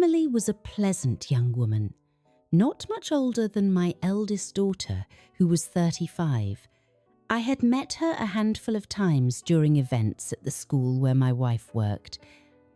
Emily was a pleasant young woman, not much older than my eldest daughter, who was 35. I had met her a handful of times during events at the school where my wife worked.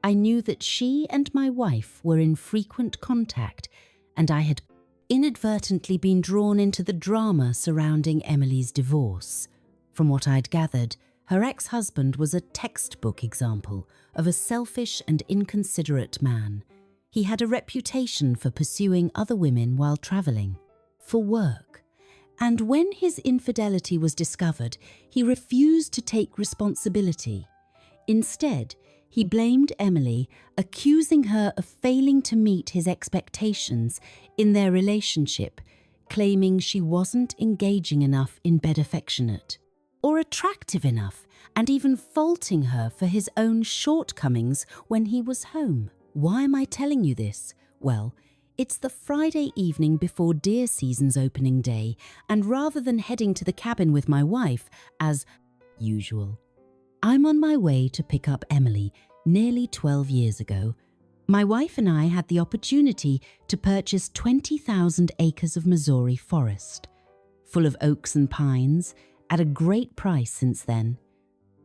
I knew that she and my wife were in frequent contact, and I had inadvertently been drawn into the drama surrounding Emily's divorce. From what I'd gathered, her ex-husband was a textbook example of a selfish and inconsiderate man. He had a reputation for pursuing other women while travelling, for work. And when his infidelity was discovered, he refused to take responsibility. Instead, he blamed Emily, accusing her of failing to meet his expectations in their relationship, claiming she wasn't engaging enough in bed affectionate, or attractive enough, and even faulting her for his own shortcomings when he was home. Why am I telling you this? Well, it's the Friday evening before deer season's opening day, and rather than heading to the cabin with my wife, as usual, I'm on my way to pick up Emily nearly 12 years ago. My wife and I had the opportunity to purchase 20,000 acres of Missouri forest, full of oaks and pines, at a great price since then.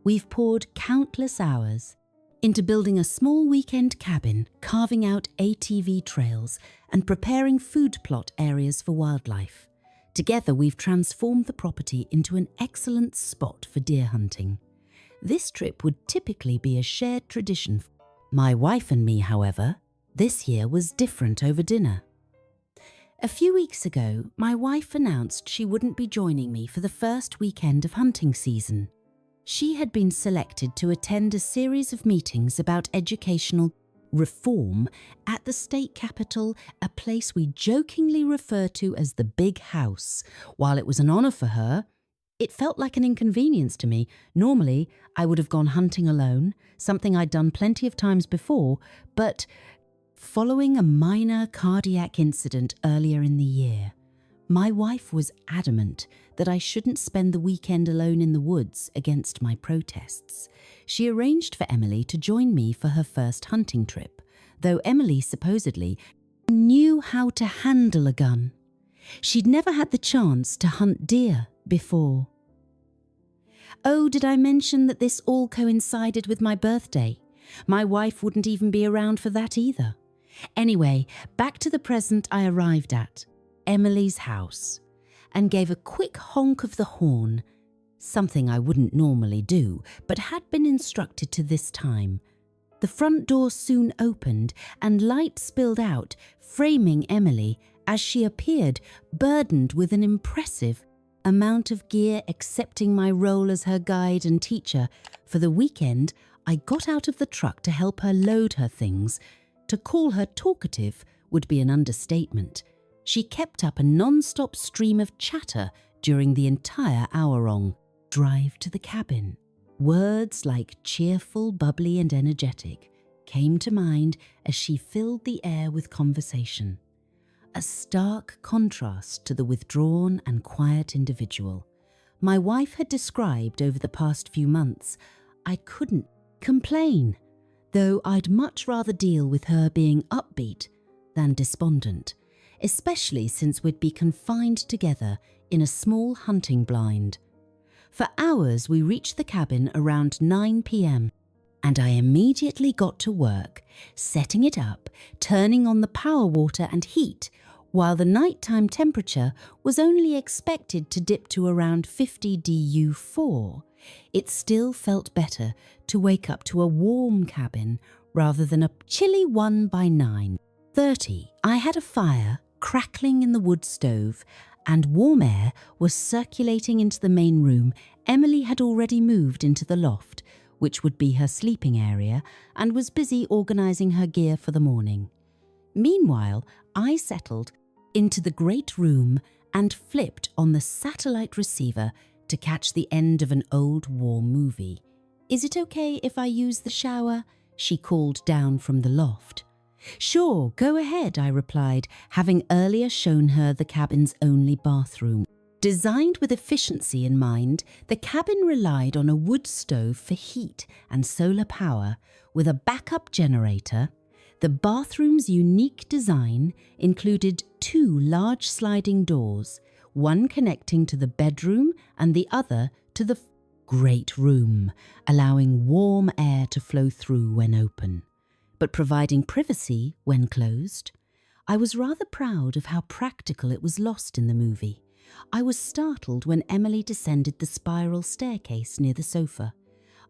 We've poured countless hours into building a small weekend cabin, carving out ATV trails, and preparing food plot areas for wildlife. Together, we've transformed the property into an excellent spot for deer hunting. This trip would typically be a shared tradition. My wife and me, however, this year was different over dinner. A few weeks ago, my wife announced she wouldn't be joining me for the first weekend of hunting season. She had been selected to attend a series of meetings about educational reform at the state capitol, a place we jokingly refer to as the Big House. While it was an honour for her, it felt like an inconvenience to me. Normally, I would have gone hunting alone, something I'd done plenty of times before, but following a minor cardiac incident earlier in the year, my wife was adamant that I shouldn't spend the weekend alone in the woods against my protests. She arranged for Emily to join me for her first hunting trip, though Emily supposedly knew how to handle a gun. She'd never had the chance to hunt deer before. Oh, did I mention that this all coincided with my birthday? My wife wouldn't even be around for that either. Anyway, back to the present I arrived at, Emily's house, and gave a quick honk of the horn, something I wouldn't normally do, but had been instructed to this time. The front door soon opened and light spilled out, framing Emily as she appeared burdened with an impressive amount of gear, accepting my role as her guide and teacher. For the weekend, I got out of the truck to help her load her things. To call her talkative would be an understatement. She kept up a non-stop stream of chatter during the entire hour-long drive to the cabin. Words like cheerful, bubbly, and energetic came to mind as she filled the air with conversation. A stark contrast to the withdrawn and quiet individual my wife had described over the past few months. I couldn't complain, though I'd much rather deal with her being upbeat than despondent, especially since we'd be confined together in a small hunting blind. For hours we reached the cabin around 9 p.m, and I immediately got to work, setting it up, turning on the power water and heat, while the nighttime temperature was only expected to dip to around 50 dU4. It still felt better to wake up to a warm cabin rather than a chilly one by 9:30. I had a fire crackling in the wood stove, and warm air was circulating into the main room. Emily had already moved into the loft, which would be her sleeping area, and was busy organising her gear for the morning. Meanwhile, I settled into the great room and flipped on the satellite receiver to catch the end of an old war movie. "Is it okay if I use the shower?" she called down from the loft. "Sure, go ahead," I replied, having earlier shown her the cabin's only bathroom. Designed with efficiency in mind, the cabin relied on a wood stove for heat and solar power, with a backup generator, The bathroom's unique design included two large sliding doors, one connecting to the bedroom and the other to the great room, allowing warm air to flow through when open, but providing privacy when closed. I was rather proud of how practical it was lost in the movie. I was startled when Emily descended the spiral staircase near the sofa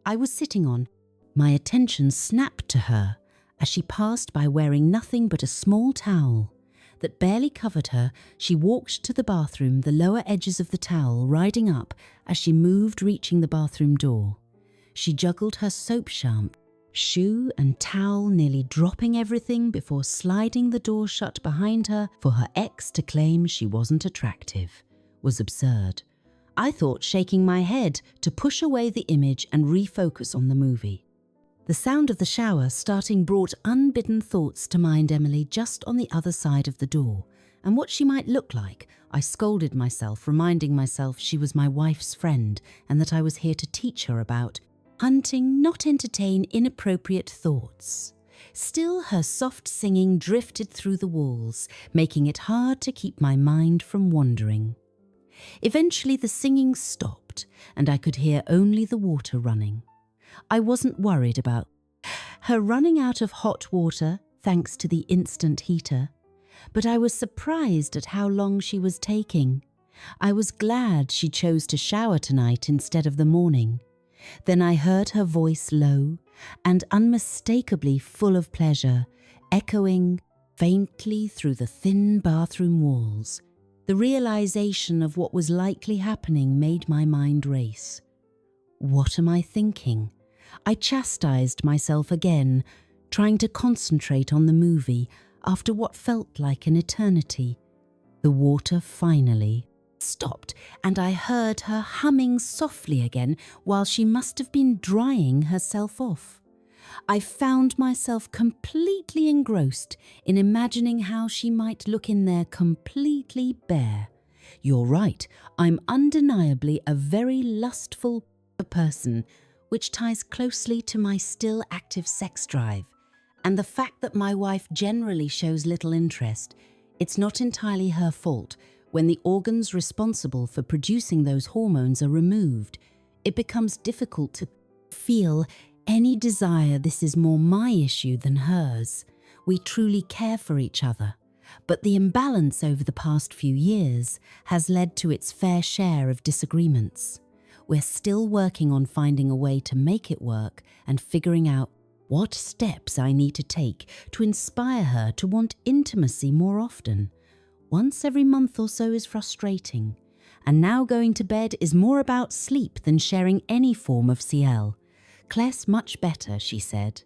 I was sitting on. My attention snapped to her as she passed by wearing nothing but a small towel that barely covered her. She walked to the bathroom, the lower edges of the towel riding up as she moved, reaching the bathroom door. She juggled her soap shampoo, shoe and towel, nearly dropping everything before sliding the door shut behind her. For her ex to claim she wasn't attractive was absurd. I thought shaking my head to push away the image and refocus on the movie. The sound of the shower starting brought unbidden thoughts to mind. Emily just on the other side of the door, and what she might look like. I scolded myself, reminding myself she was my wife's friend and that I was here to teach her about hunting, not entertain inappropriate thoughts. Still, her soft singing drifted through the walls, making it hard to keep my mind from wandering. Eventually the singing stopped and I could hear only the water running. I wasn't worried about her running out of hot water thanks to the instant heater, but I was surprised at how long she was taking. I was glad she chose to shower tonight instead of the morning. Then I heard her voice, low and unmistakably full of pleasure, echoing faintly through the thin bathroom walls. The realization of what was likely happening made my mind race. What am I thinking? I chastised myself again, trying to concentrate on the movie after what felt like an eternity. The water finally stopped, and I heard her humming softly again while she must have been drying herself off. I found myself completely engrossed in imagining how she might look in there completely bare. You're right, I'm undeniably a very lustful person, which ties closely to my still active sex drive. And the fact that my wife generally shows little interest, it's not entirely her fault. When the organs responsible for producing those hormones are removed, it becomes difficult to feel any desire. This is more my issue than hers. We truly care for each other, but the imbalance over the past few years has led to its fair share of disagreements. We're still working on finding a way to make it work and figuring out what steps I need to take to inspire her to want intimacy more often. Once every month or so is frustrating, and now going to bed is more about sleep than sharing any form of CL. Cless much better, she said,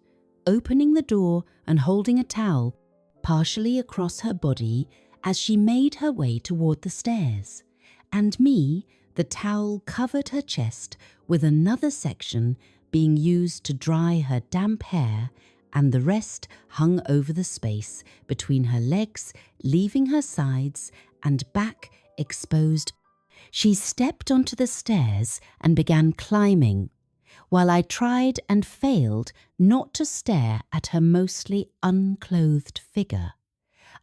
opening the door and holding a towel partially across her body as she made her way toward the stairs. And me, the towel covered her chest, with another section being used to dry her damp hair, and the rest hung over the space between her legs, leaving her sides and back exposed. She stepped onto the stairs and began climbing, while I tried and failed not to stare at her mostly unclothed figure.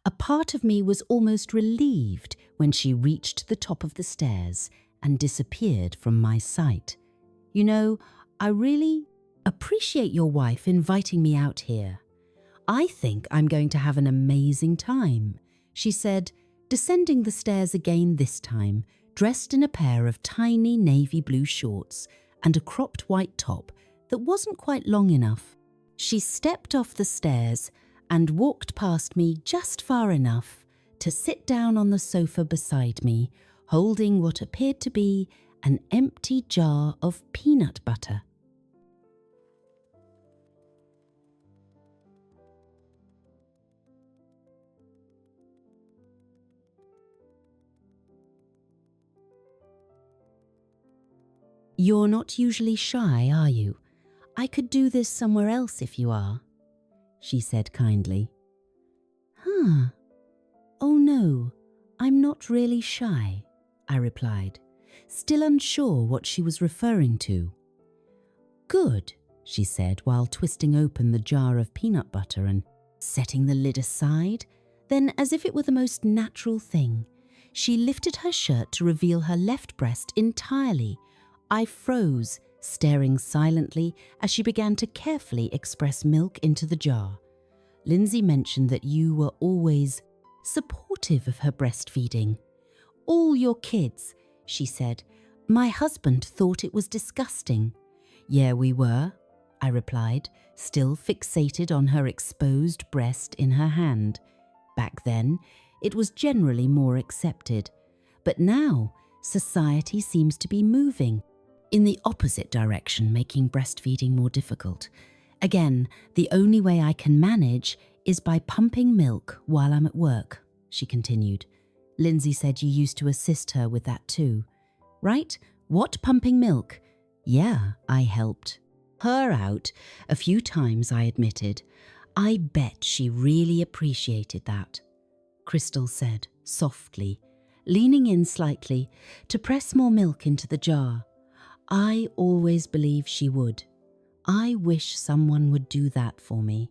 A part of me was almost relieved when she reached the top of the stairs and disappeared from my sight. You know, I really appreciate your wife inviting me out here. I think I'm going to have an amazing time, she said, descending the stairs again this time, dressed in a pair of tiny navy blue shorts and a cropped white top that wasn't quite long enough. She stepped off the stairs and walked past me just far enough to sit down on the sofa beside me, holding what appeared to be an empty jar of peanut butter. You're not usually shy, are you? I could do this somewhere else if you are, she said kindly. Huh. Oh no, I'm not really shy, I replied, still unsure what she was referring to. Good, she said while twisting open the jar of peanut butter and Setting the lid aside, then, as if it were the most natural thing, she lifted her shirt to reveal her left breast entirely. I froze, staring silently as she began to carefully express milk into the jar. Lindsay mentioned that you were always supportive of her breastfeeding. All your kids, she said. My husband thought it was disgusting. Yeah, we were, I replied, still fixated on her exposed breast in her hand. Back then, it was generally more accepted. But now, society seems to be moving in the opposite direction, making breastfeeding more difficult. Again, the only way I can manage is by pumping milk while I'm at work, she continued. Lindsay said you used to assist her with that too. Right? What, pumping milk? Yeah, I helped her out a few times, I admitted. I bet she really appreciated that, Crystal said softly, leaning in slightly to press more milk into the jar. I always believed she would. I wish someone would do that for me.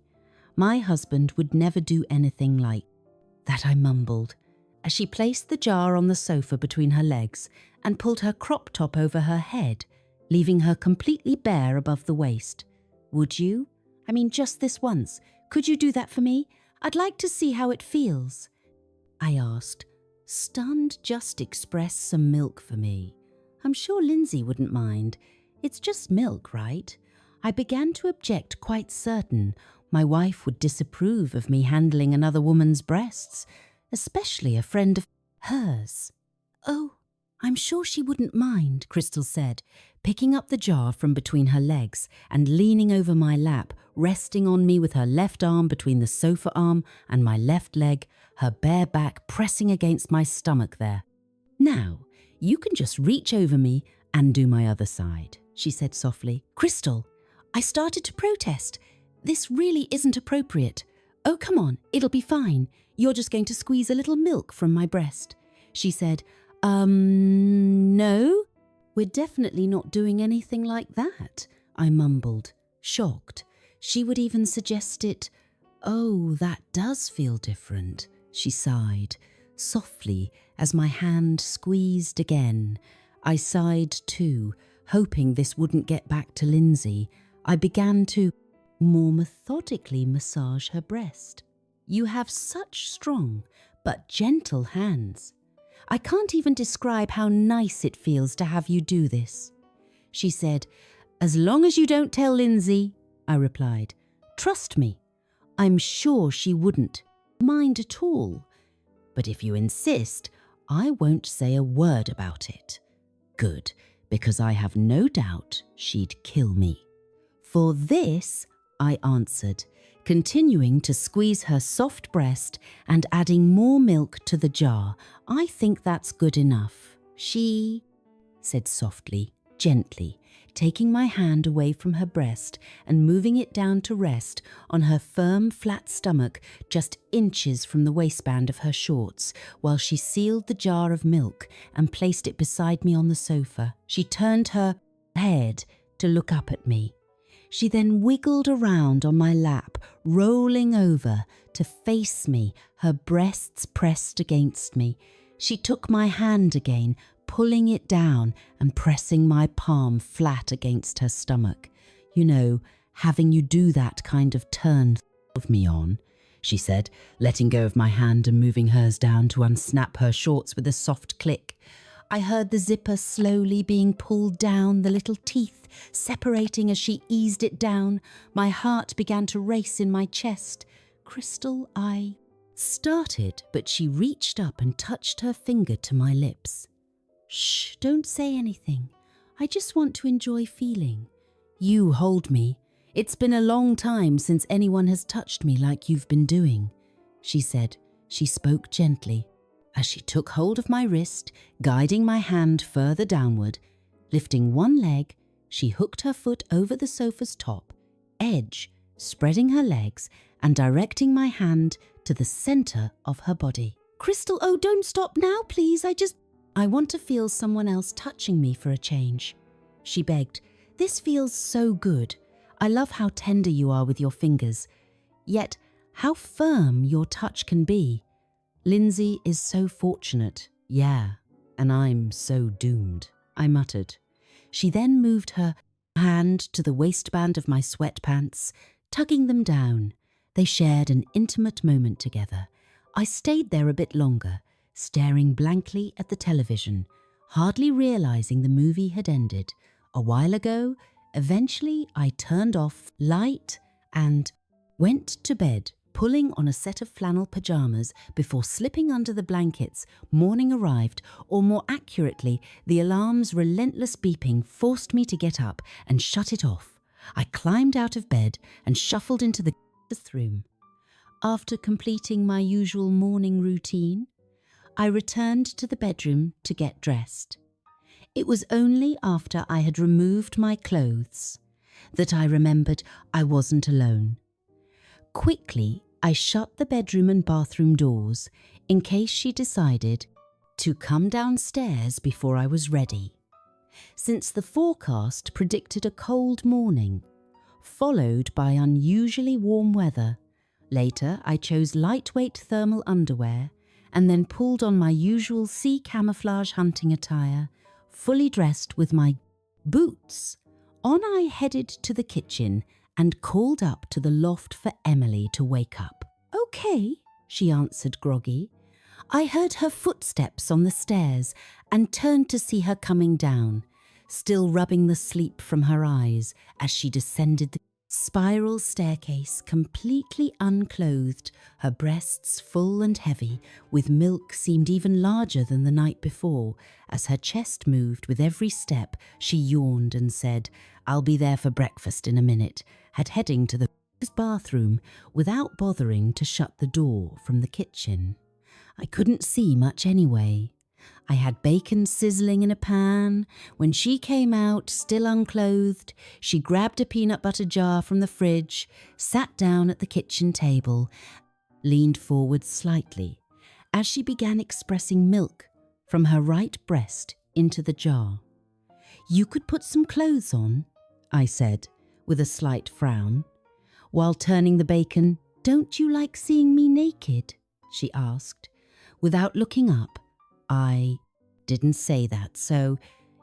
My husband would never do anything like that, I mumbled, as she placed the jar on the sofa between her legs and pulled her crop top over her head, leaving her completely bare above the waist. Would you? I mean, just this once. Could you do that for me? I'd like to see how it feels, I asked. Stunned, just express some milk for me. I'm sure Lindsay wouldn't mind. It's just milk, right? I began to object, quite certain my wife would disapprove of me handling another woman's breasts, especially a friend of hers. Oh, I'm sure she wouldn't mind, Crystal said, picking up the jar from between her legs and leaning over my lap, resting on me with her left arm between the sofa arm and my left leg, her bare back pressing against my stomach there. Now, you can just reach over me and do my other side, she said softly. Crystal, I started to protest. This really isn't appropriate. Oh, come on, it'll be fine. You're just going to squeeze a little milk from my breast, she said. No, we're definitely not doing anything like that, I mumbled, shocked. She would even suggest it. Oh, that does feel different, she sighed, softly as my hand squeezed again. I sighed too, hoping this wouldn't get back to Lindsay. I began to more methodically massage her breast. You have such strong but gentle hands. I can't even describe how nice it feels to have you do this, she said. As long as you don't tell Lindsay, I replied. Trust me, I'm sure she wouldn't mind at all. But if you insist, I won't say a word about it. Good, because I have no doubt she'd kill me. For this, I answered, continuing to squeeze her soft breast and adding more milk to the jar. I think that's good enough. She said softly, gently, taking my hand away from her breast and moving it down to rest on her firm, flat stomach just inches from the waistband of her shorts, while she sealed the jar of milk and placed it beside me on the sofa. She turned her head to look up at me. She then wiggled around on my lap, rolling over to face me, her breasts pressed against me. She took my hand again, pulling it down and pressing my palm flat against her stomach. You know, having you do that kind of turn me on, she said, letting go of my hand and moving hers down to unsnap her shorts with a soft click. I heard the zipper slowly being pulled down, the little teeth separating as she eased it down. My heart began to race in my chest. Crystal, I started, but she reached up and touched her finger to my lips. Shh, don't say anything. I just want to enjoy feeling. You hold me. It's been a long time since anyone has touched me like you've been doing, she said. She spoke gently as she took hold of my wrist, guiding my hand further downward. Lifting one leg, she hooked her foot over the sofa's top edge, spreading her legs and directing my hand to the center of her body. Crystal, oh, don't stop now, please. I want to feel someone else touching me for a change, she begged. This feels so good. I love how tender you are with your fingers. Yet, How firm your touch can be. Lindsay is so fortunate, yeah, and I'm so doomed, I muttered. She then moved her hand to the waistband of my sweatpants, tugging them down. They shared an intimate moment together. I stayed there a bit longer, staring blankly at the television, hardly realizing the movie had ended. A while ago, eventually I turned off light and went to bed, pulling on a set of flannel pajamas before slipping under the blankets. Morning arrived, or more accurately, the alarm's relentless beeping forced me to get up and shut it off. I climbed out of bed and shuffled into the bathroom. After completing my usual morning routine, I returned to the bedroom to get dressed. It was only after I had removed my clothes that I remembered I wasn't alone. Quickly, I shut the bedroom and bathroom doors in case she decided to come downstairs before I was ready. Since the forecast predicted a cold morning, followed by unusually warm weather, later I chose lightweight thermal underwear and then pulled on my usual sea camouflage hunting attire, fully dressed with my boots. On I headed to the kitchen and called up to the loft for Emily to wake up. "Okay," she answered groggy. I heard her footsteps on the stairs and turned to see her coming down, still rubbing the sleep from her eyes as she descended the spiral staircase, completely unclothed, her breasts full and heavy, with milk seemed even larger than the night before. As her chest moved with every step, she yawned and said, "I'll be there for breakfast in a minute," heading to the bathroom without bothering to shut the door from the kitchen. I couldn't see much anyway. I had bacon sizzling in a pan. When she came out, still unclothed, she grabbed a peanut butter jar from the fridge, sat down at the kitchen table, leaned forward slightly as she began expressing milk from her right breast into the jar. "You could put some clothes on," I said, with a slight frown. While turning the bacon, "Don't you like seeing me naked?" she asked. Without looking up, "I didn't say that, so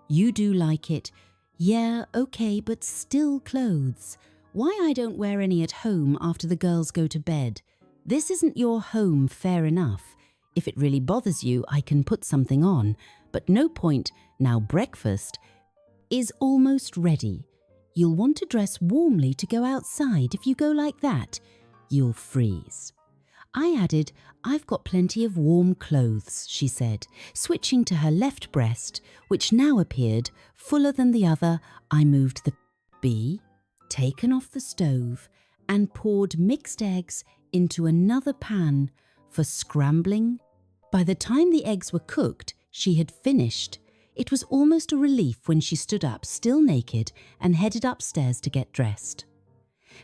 you do like it. Yeah, okay, but still clothes. Why I don't wear any at home after the girls go to bed. This isn't your home, fair enough. If it really bothers you, I can put something on, but no point. Now breakfast is almost ready. You'll want to dress warmly to go outside. If you go like that, you'll freeze." I added, "I've got plenty of warm clothes," she said, switching to her left breast, which now appeared fuller than the other. I moved the bee, taken off the stove, and poured mixed eggs into another pan for scrambling. By the time the eggs were cooked, she had finished. It was almost a relief when she stood up, still naked, and headed upstairs to get dressed.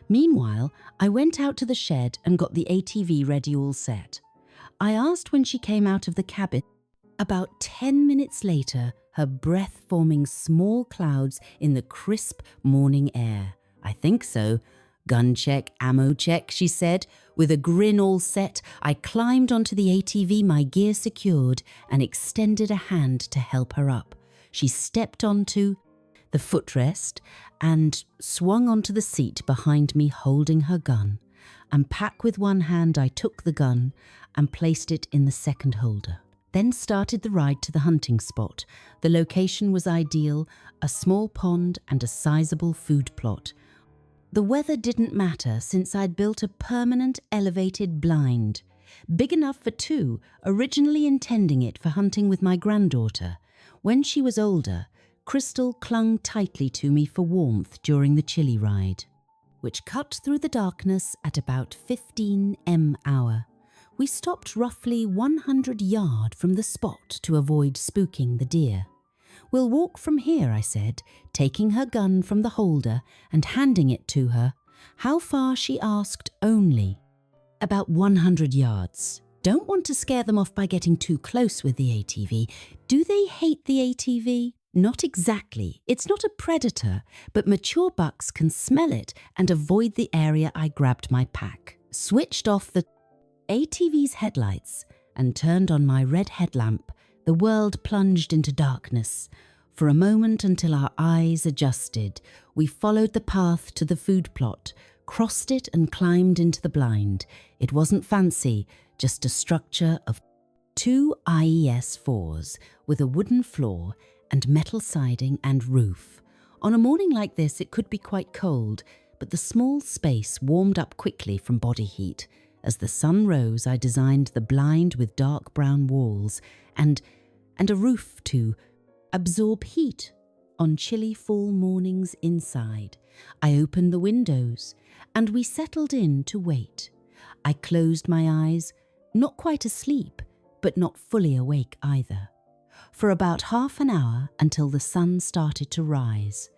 Meanwhile, I went out to the shed and got the ATV ready all set. I asked when she came out of the cabin. About 10 minutes later, her breath forming small clouds in the crisp morning air. "I think so. Gun check, ammo check," she said. With a grin all set, I climbed onto the ATV, my gear secured, and extended a hand to help her up. She stepped onto the footrest and swung onto the seat behind me, holding her gun. And packed with one hand, I took the gun and placed it in the second holder. Then started the ride to the hunting spot. The location was ideal, a small pond and a sizable food plot. The weather didn't matter since I'd built a permanent elevated blind, big enough for two, originally intending it for hunting with my granddaughter. When she was older, Crystal clung tightly to me for warmth during the chilly ride, which cut through the darkness at about 15 m/h. We stopped roughly 100 yards from the spot to avoid spooking the deer. "We'll walk from here," I said, taking her gun from the holder and handing it to her. "How far?" she asked. "Only about 100 yards. Don't want to scare them off by getting too close with the ATV. Do they hate the ATV?" "Not exactly. It's not a predator, but mature bucks can smell it and avoid the area." I grabbed my pack. switched off the ATV's headlights and turned on my red headlamp, the world plunged into darkness. For a moment, until our eyes adjusted, we followed the path to the food plot, crossed it and climbed into the blind. It wasn't fancy, just a structure of 2 IES-4s with a wooden floor and metal siding and roof. On a morning like this, it could be quite cold, but the small space warmed up quickly from body heat. As the sun rose, I designed the blind with dark brown walls and a roof to absorb heat on chilly fall mornings inside. I opened the windows and we settled in to wait. I closed my eyes, not quite asleep, but not fully awake either, for about half an hour until the sun started to rise.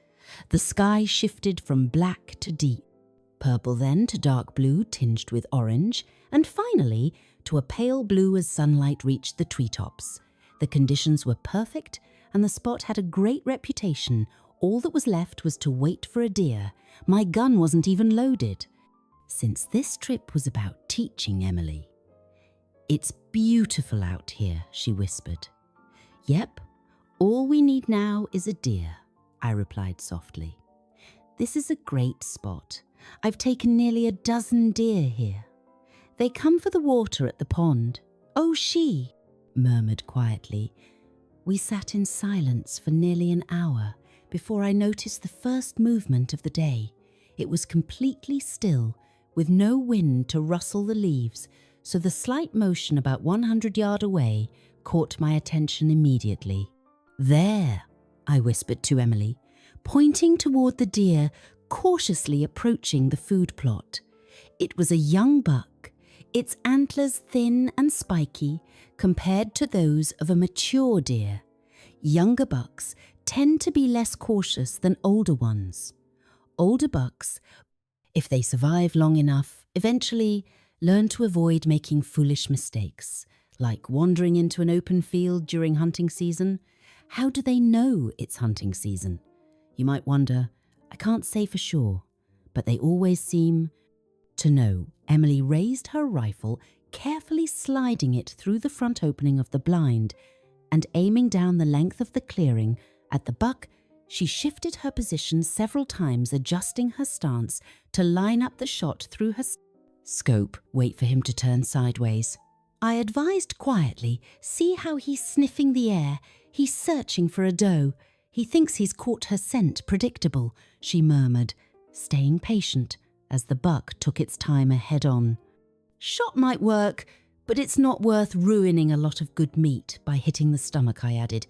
The sky shifted from black to deep, purple then to dark blue tinged with orange, and finally to a pale blue as sunlight reached the treetops. The conditions were perfect and the spot had a great reputation. All that was left was to wait for a deer. My gun wasn't even loaded, since this trip was about teaching Emily. "It's beautiful out here," she whispered. "Yep, all we need now is a deer," I replied softly. "This is a great spot. I've taken nearly a dozen deer here. They come for the water at the pond." "Oh, she," murmured quietly. We sat in silence for nearly an hour before I noticed the first movement of the day. It was completely still, with no wind to rustle the leaves, so the slight motion about 100 yards away caught my attention immediately. "There," I whispered to Emily, pointing toward the deer cautiously approaching the food plot. It was a young buck, its antlers thin and spiky compared to those of a mature deer. Younger bucks tend to be less cautious than older ones. Older bucks, if they survive long enough, eventually learn to avoid making foolish mistakes, like wandering into an open field during hunting season. How do they know it's hunting season? You might wonder. I can't say for sure, but they always seem to know. Emily raised her rifle, carefully sliding it through the front opening of the blind, and aiming down the length of the clearing at the buck. She shifted her position several times, adjusting her stance to line up the shot through her scope. "Wait for him to turn sideways," I advised quietly. "See how he's sniffing the air? He's searching for a doe. He thinks he's caught her scent. Predictable," she murmured, staying patient as the buck took its timer head-on. "Shot might work, but it's not worth ruining a lot of good meat by hitting the stomach," I added.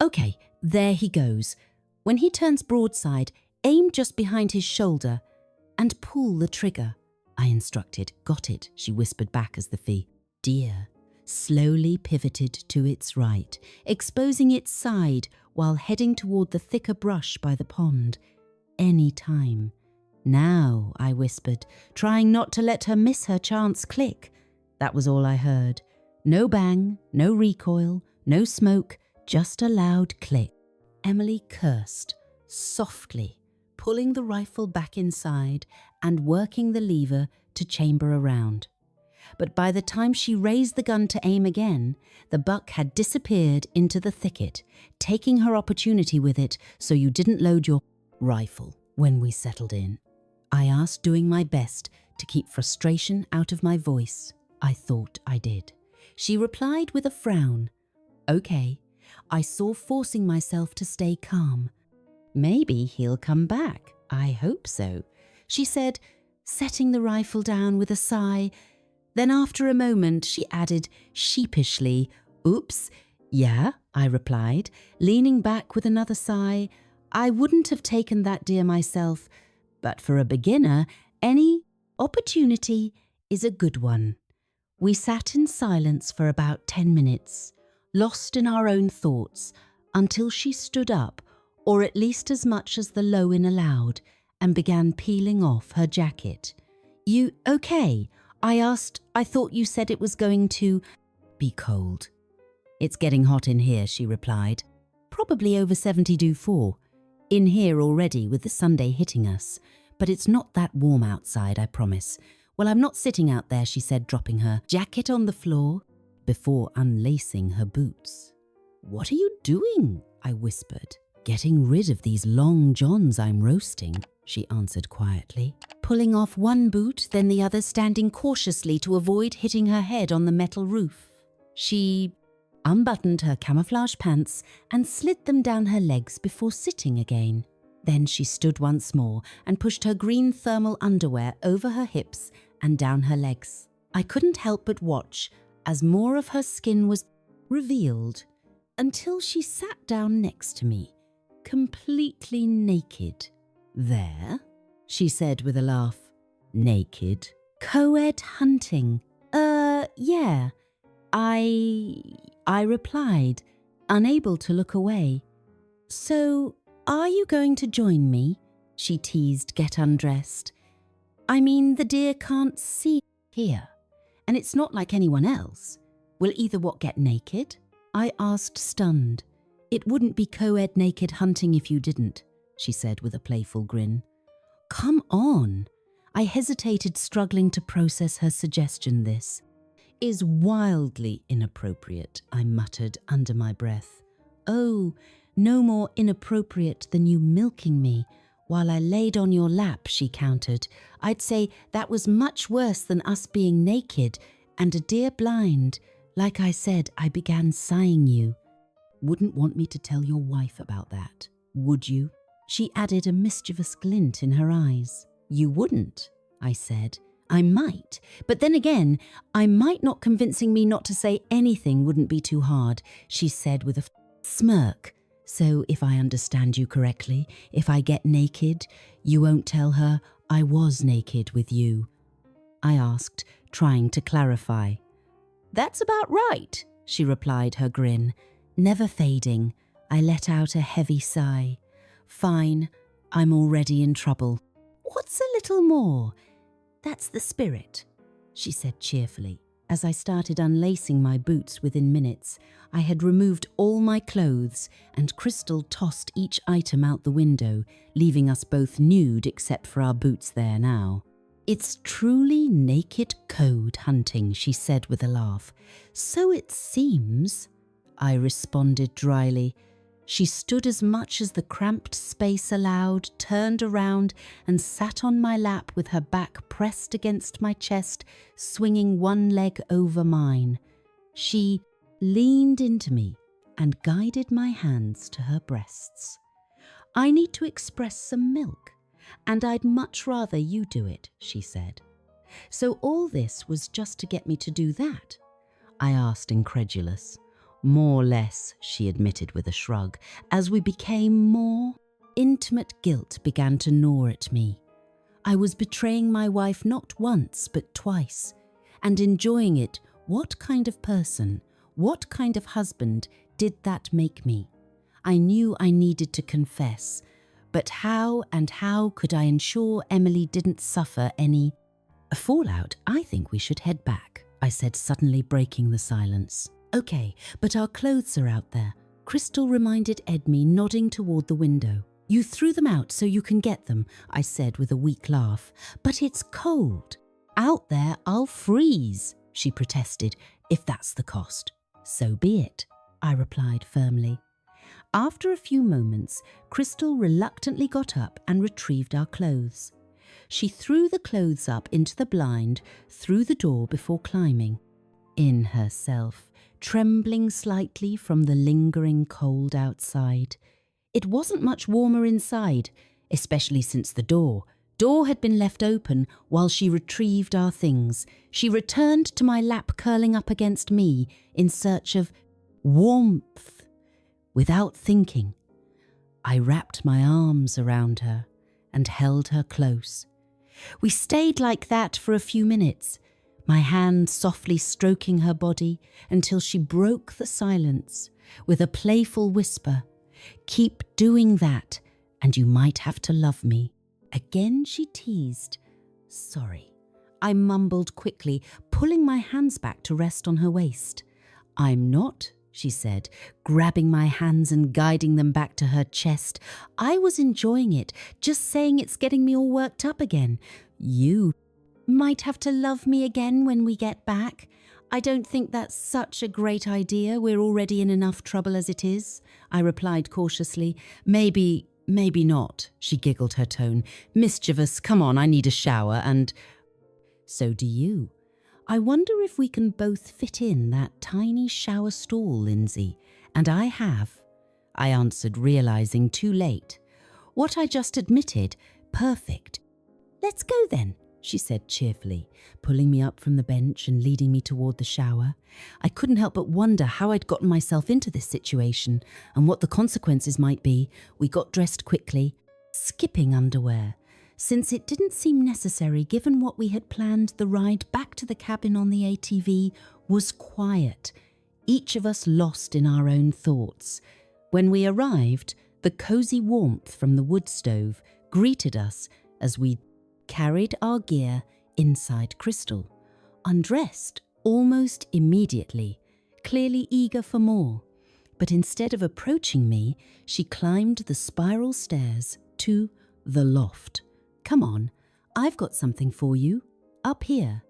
"Okay, there he goes. When he turns broadside, aim just behind his shoulder and pull the trigger," I instructed. "Got it," she whispered back as the deer slowly pivoted to its right, exposing its side while heading toward the thicker brush by the pond. "Any time." "Now," I whispered, trying not to let her miss her chance. Click. That was all I heard. No bang, no recoil, no smoke, just a loud click. Emily cursed, softly, pulling the rifle back inside and working the lever to chamber around. But by the time she raised the gun to aim again, the buck had disappeared into the thicket, taking her opportunity with it. "So you didn't load your rifle when we settled in?" I asked, doing my best to keep frustration out of my voice. "I thought I did." She replied with a frown. "Okay." I saw, forcing myself to stay calm. "Maybe he'll come back. I hope so," she said, setting the rifle down with a sigh. Then after a moment she added sheepishly, "Oops, yeah," I replied, leaning back with another sigh. "I wouldn't have taken that deer myself, but for a beginner, any opportunity is a good one." We sat in silence for about 10 minutes, lost in our own thoughts, until she stood up, or at least as much as the low-in allowed, and began peeling off her jacket. "You okay?" I asked. "I thought you said it was going to be cold." "It's getting hot in here," she replied. "Probably over 72.4 in here already with the Sunday hitting us. But it's not that warm outside, I promise. Well, I'm not sitting out there, she said, dropping her jacket on the floor before unlacing her boots. What are you doing? I whispered. Getting rid of these long johns I'm roasting, she answered quietly, pulling off one boot, then the other, standing cautiously to avoid hitting her head on the metal roof. She unbuttoned her camouflage pants and slid them down her legs before sitting again. Then she stood once more and pushed her green thermal underwear over her hips and down her legs. I couldn't help but watch as more of her skin was revealed until she sat down next to me, completely naked. There, she said with a laugh. Naked? Co-ed hunting. Yeah. I replied, unable to look away. So, are you going to join me? She teased, get undressed. I mean, the deer can't see here, and it's not like anyone else. Will either what get naked? I asked, stunned. It wouldn't be co-ed naked hunting if you didn't, she said with a playful grin. Come on. I hesitated, struggling to process her suggestion. This is wildly inappropriate, I muttered under my breath. Oh, no more inappropriate than you milking me while I laid on your lap, she countered. I'd say that was much worse than us being naked and a deer blind. Like I said, I began sighing you. Wouldn't want me to tell your wife about that, would you? She added, a mischievous glint in her eyes. You wouldn't, I said. I might, but then again, I might not. Convincing me not to say anything wouldn't be too hard, she said with a smirk. So if I understand you correctly, if I get naked, you won't tell her I was naked with you? I asked, trying to clarify. That's about right, she replied, her grin never fading. I let out a heavy sigh. Fine, I'm already in trouble. What's a little more? That's the spirit, she said cheerfully. As I started unlacing my boots within minutes, I had removed all my clothes, and Crystal tossed each item out the window, leaving us both nude except for our boots there now. It's truly naked code hunting, she said with a laugh. So it seems, I responded dryly. She stood as much as the cramped space allowed, turned around and sat on my lap with her back pressed against my chest, swinging one leg over mine. She leaned into me and guided my hands to her breasts. I need to express some milk, and I'd much rather you do it, she said. So all this was just to get me to do that? I asked, incredulous. More or less, she admitted with a shrug. As we became more intimate, guilt began to gnaw at me. I was betraying my wife not once, but twice, and enjoying it. What kind of person, what kind of husband did that make me? I knew I needed to confess, but how could I ensure Emily didn't suffer any fallout? I think we should head back, I said, suddenly breaking the silence. Okay, but our clothes are out there, Crystal reminded Edme, nodding toward the window. You threw them out so you can get them, I said with a weak laugh. But it's cold. Out there I'll freeze, she protested, if that's the cost. So be it, I replied firmly. After a few moments, Crystal reluctantly got up and retrieved our clothes. She threw the clothes up into the blind, through the door before climbing in herself, trembling slightly from the lingering cold outside. It wasn't much warmer inside, especially since the door had been left open while she retrieved our things. She returned to my lap, curling up against me in search of warmth. Without thinking, I wrapped my arms around her and held her close. We stayed like that for a few minutes, my hand softly stroking her body until she broke the silence with a playful whisper. Keep doing that, and you might have to love me. Again she teased. Sorry, I mumbled quickly, pulling my hands back to rest on her waist. I'm not, she said, grabbing my hands and guiding them back to her chest. I was enjoying it, just saying it's getting me all worked up again. You might have to love me again when we get back. I don't think that's such a great idea. We're already in enough trouble as it is, I replied cautiously. Maybe not, she giggled her tone. Mischievous, come on, I need a shower and... So do you. I wonder if we can both fit in that tiny shower stall, Lindsay. And I have, I answered, realizing too late. What I just admitted, perfect. Let's go then, she said cheerfully, pulling me up from the bench and leading me toward the shower. I couldn't help but wonder how I'd gotten myself into this situation and what the consequences might be. We got dressed quickly, skipping underwear, since it didn't seem necessary given what we had planned. The ride back to the cabin on the ATV was quiet, each of us lost in our own thoughts. When we arrived, the cosy warmth from the wood stove greeted us as we carried our gear inside Crystal, undressed almost immediately, clearly eager for more. But instead of approaching me, she climbed the spiral stairs to the loft. Come on, I've got something for you, up here.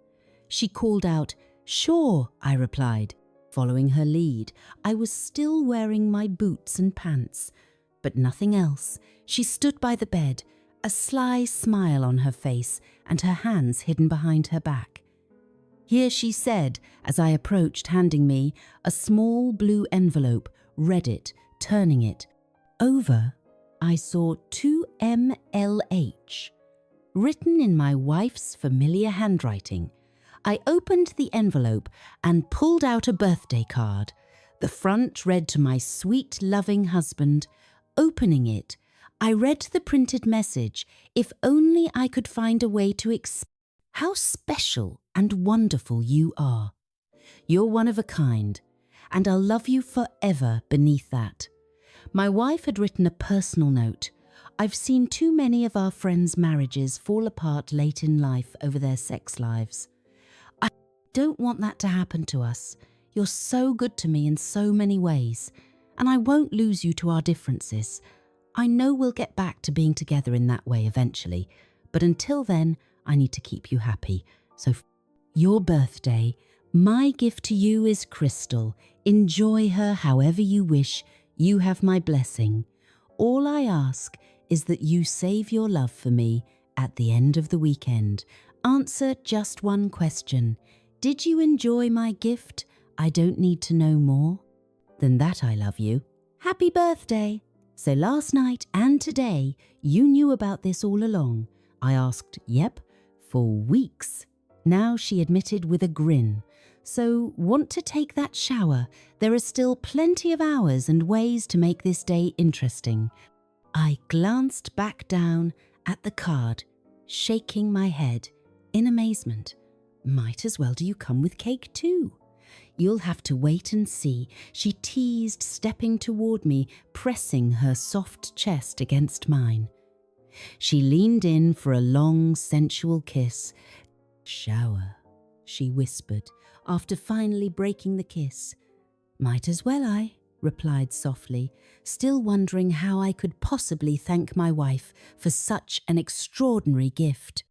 She called out. Sure, I replied, following her lead. I was still wearing my boots and pants, but nothing else. She stood by the bed, a sly smile on her face and her hands hidden behind her back. Here, she said, as I approached, handing me a small blue envelope. Read it, turning it over. I saw 2MLH, written in my wife's familiar handwriting. I opened the envelope and pulled out a birthday card. The front read, to my sweet, loving husband. Opening it, I read the printed message. If only I could find a way to how special and wonderful you are. You're one of a kind, and I'll love you forever beneath that. My wife had written a personal note. I've seen too many of our friends' marriages fall apart late in life over their sex lives. I don't want that to happen to us. You're so good to me in so many ways, and I won't lose you to our differences. I know we'll get back to being together in that way eventually, but until then, I need to keep you happy. So, your birthday, my gift to you is Crystal. Enjoy her however you wish. You have my blessing. All I ask is that you save your love for me at the end of the weekend. Answer just one question. Did you enjoy my gift? I don't need to know more. Then that I love you. Happy birthday. So last night and today, you knew about this all along. I asked, yep, for weeks. Now she admitted with a grin. So want to take that shower? There are still plenty of hours and ways to make this day interesting. I glanced back down at the card, shaking my head in amazement. Might as well do you come with cake too? You'll have to wait and see, she teased, stepping toward me, pressing her soft chest against mine. She leaned in for a long, sensual kiss. Shower, she whispered, after finally breaking the kiss. Might as well, I replied softly, still wondering how I could possibly thank my wife for such an extraordinary gift.